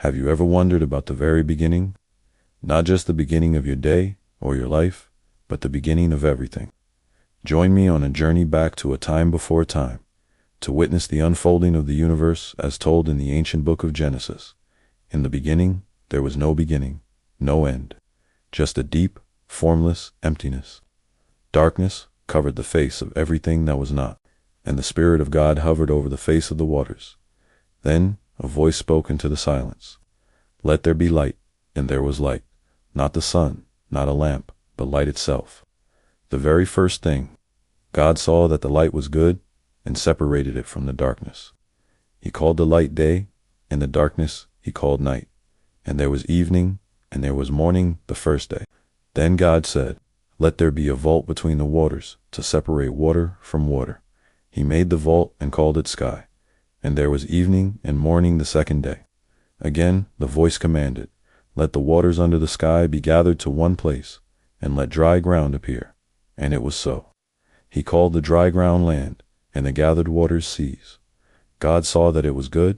Have you ever wondered about the very beginning? Not just the beginning of your day or your life, but the beginning of everything. Join me on a journey back to a time before time, to witness the unfolding of the universe as told in the ancient book of Genesis. In the beginning, there was no beginning, no end, just a deep, formless emptiness. Darkness covered the face of everything that was not, and the Spirit of God hovered over the face of the waters. Then a voice spoke into the silence. Let there be light, and there was light. Not the sun, not a lamp, but light itself. The very first thing, God saw that the light was good and separated it from the darkness. He called the light day, and the darkness he called night. And there was evening, and there was morning the first day. Then God said, let there be a vault between the waters to separate water from water. He made the vault and called it sky. And there was evening and morning the second day. Again the voice commanded, let the waters under the sky be gathered to one place, and let dry ground appear. And it was so. He called the dry ground land, and the gathered waters seas. God saw that it was good.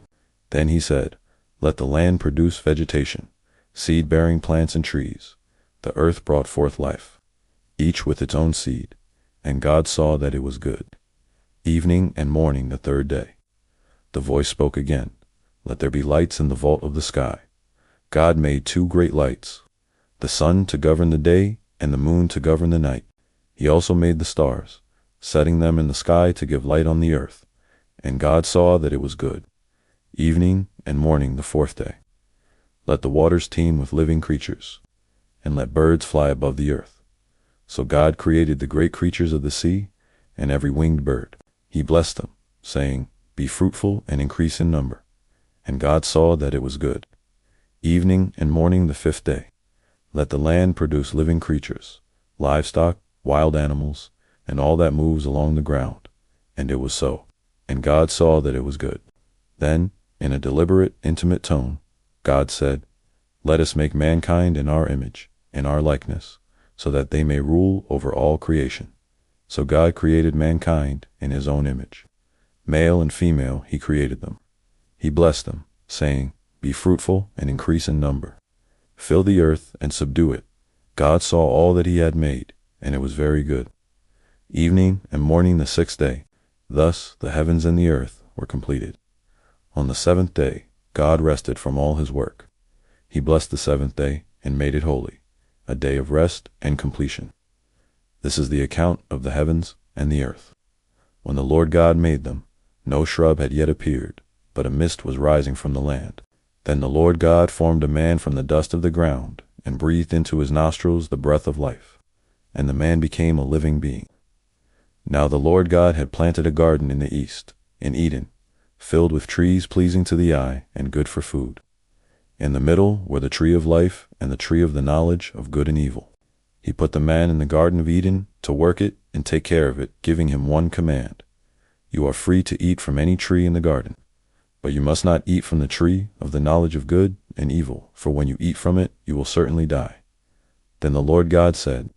Then he said, let the land produce vegetation, seed-bearing plants and trees. The earth brought forth life, each with its own seed. And God saw that it was good. Evening and morning the third day. The voice spoke again, let there be lights in the vault of the sky. God made two great lights, the sun to govern the day and the moon to govern the night. He also made the stars, setting them in the sky to give light on the earth. And God saw that it was good. Evening and morning the fourth day. Let the waters teem with living creatures, and let birds fly above the earth. So God created the great creatures of the sea and every winged bird. He blessed them, saying, be fruitful and increase in number. And God saw that it was good. Evening and morning the fifth day. Let the land produce living creatures, livestock, wild animals, and all that moves along the ground. And it was so. And God saw that it was good. Then, in a deliberate, intimate tone, God said, let us make mankind in our image, in our likeness, so that they may rule over all creation. So God created mankind in his own image. Male and female he created them. He blessed them, saying, be fruitful and increase in number. Fill the earth and subdue it. God saw all that he had made, and it was very good. Evening and morning the sixth day. Thus the heavens and the earth were completed. On the seventh day, God rested from all his work. He blessed the seventh day and made it holy, a day of rest and completion. This is the account of the heavens and the earth. When the Lord God made them, no shrub had yet appeared, but a mist was rising from the land. Then the Lord God formed a man from the dust of the ground, and breathed into his nostrils the breath of life, and the man became a living being. Now the Lord God had planted a garden in the east, in Eden, filled with trees pleasing to the eye and good for food. In the middle were the tree of life and the tree of the knowledge of good and evil. He put the man in the Garden of Eden to work it and take care of it, giving him one command. You are free to eat from any tree in the garden, but you must not eat from the tree of the knowledge of good and evil, for when you eat from it, you will certainly die. Then the Lord God said,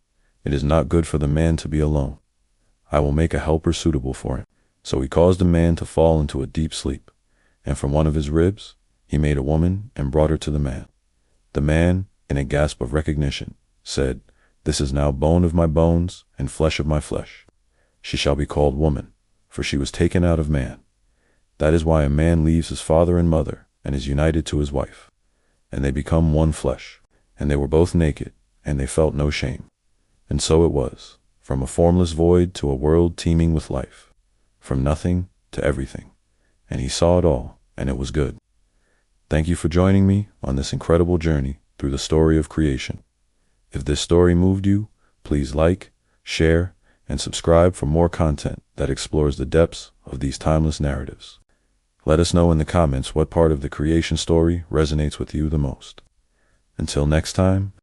it is not good for the man to be alone. I will make a helper suitable for him. So he caused the man to fall into a deep sleep, and from one of his ribs he made a woman and brought her to the man. The man, in a gasp of recognition, said, this is now bone of my bones and flesh of my flesh. She shall be called woman, for she was taken out of man. That is why a man leaves his father and mother and is united to his wife, and they become one flesh. And they were both naked, and they felt no shame. And so it was, from a formless void to a world teeming with life, from nothing to everything. And he saw it all, and it was good. Thank you for joining me on this incredible journey through the story of creation. If this story moved you, please like, share, and subscribe for more content that explores the depths of these timeless narratives. Let us know in the comments what part of the creation story resonates with you the most. Until next time,